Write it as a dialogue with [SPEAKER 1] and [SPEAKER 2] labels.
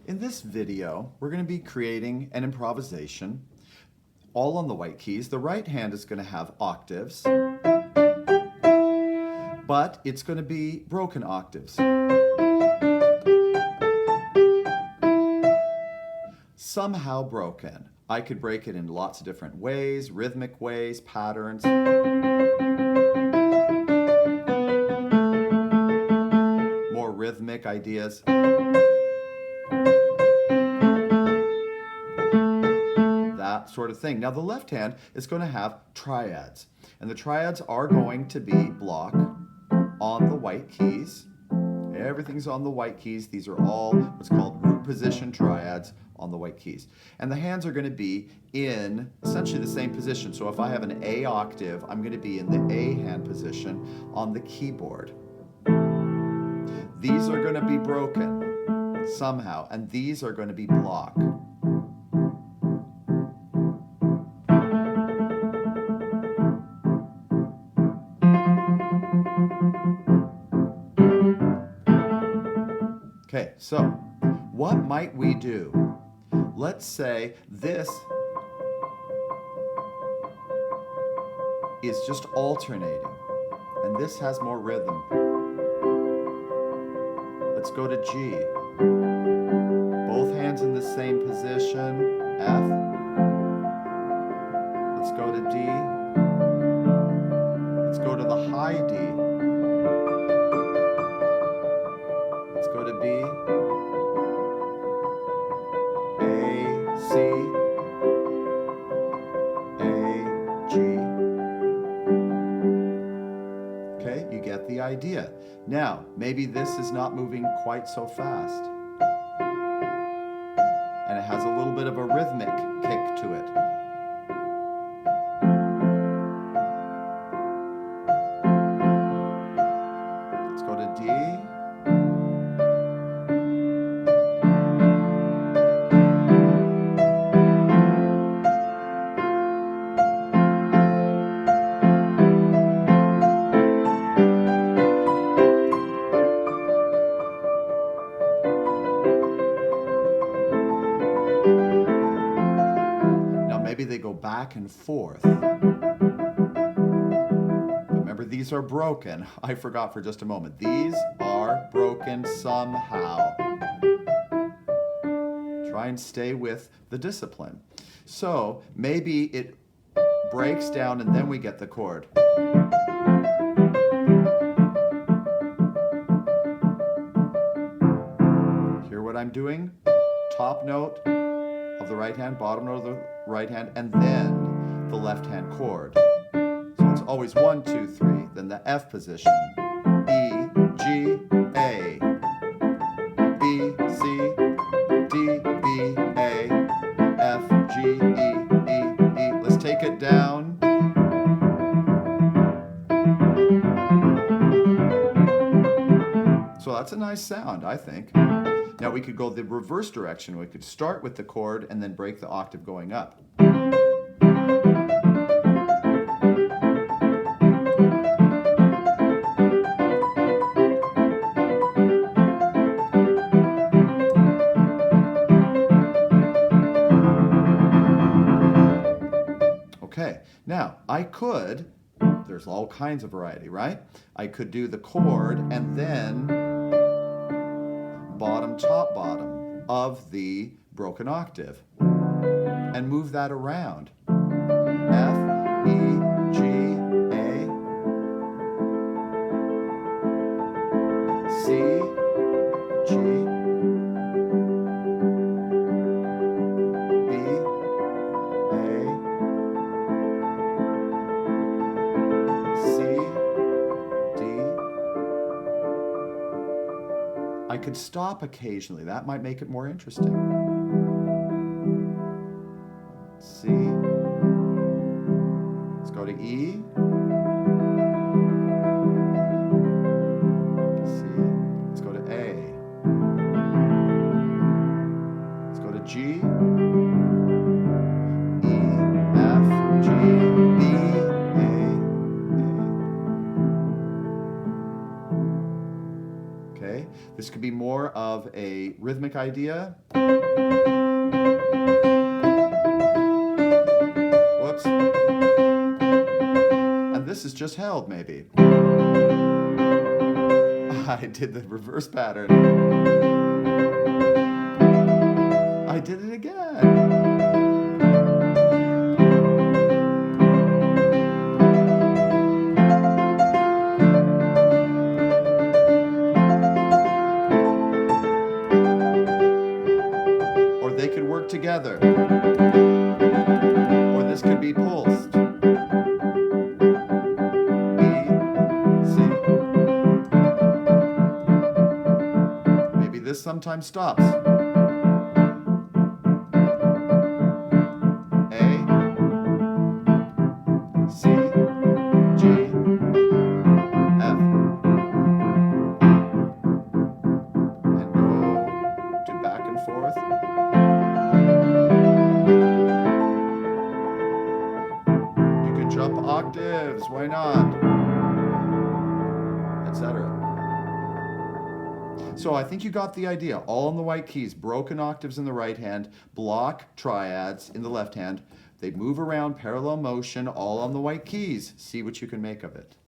[SPEAKER 1] In this video, we're going to be creating an improvisation, all on the white keys. The right hand is going to have octaves, but it's going to be broken octaves. Somehow broken. I could break it in lots of different ways, rhythmic ways, patterns. More rhythmic ideas. That sort of thing. Now the left hand is going to have triads. And the triads are going to be block on the white keys. Everything's on the white keys. These are all what's called root position triads on the white keys. And the hands are going to be in essentially the same position. So if I have an A octave, I'm going to be in the A hand position on the keyboard. These are going to be broken somehow, and these are going to be block. Okay, so what might we do? Let's say this is just alternating, and this has more rhythm. Let's go to G. Both hands in the same position, F. Let's go to D. Let's go to the high D. Let's go to B. A, C, A, G. Okay, you get the idea. Now, maybe this is not moving quite so fast. And it has a little bit of a rhythmic kick to it. Let's go to D. Maybe they go back and forth. Remember, these are broken. I forgot for just a moment. These are broken somehow. Try and stay with the discipline. So maybe it breaks down and then we get the chord. Hear what I'm doing? Top note of the right hand, bottom note of the right hand, and then the left hand chord. So it's always 1, 2, 3, then the F position. E, G, A, B, C, D, B, A, F, G, E, E, E. Let's take it down. So that's a nice sound, I think. Now we could go the reverse direction. We could start with the chord and then break the octave going up. Okay, now I could, there's all kinds of variety, right? I could do the chord and then bottom, top, bottom of the broken octave and move that around. F, E, G, A, C, G, B, A, C, D. I could stop occasionally. That might make it more interesting. C. Let's go to E. C. Let's go to A. Let's go to G. E, F, G, B, A, A. Okay? This could be more of a rhythmic idea. Whoops. And this is just held, maybe. I did the reverse pattern. I did it again. Or they could work together. Or this could be pulsed. B, C. Maybe this sometimes stops. Octaves, why not? Etc. So I think you got the idea. All in the white keys, broken octaves in the right hand, block triads in the left hand. They move around, parallel motion, all on the white keys. See what you can make of it.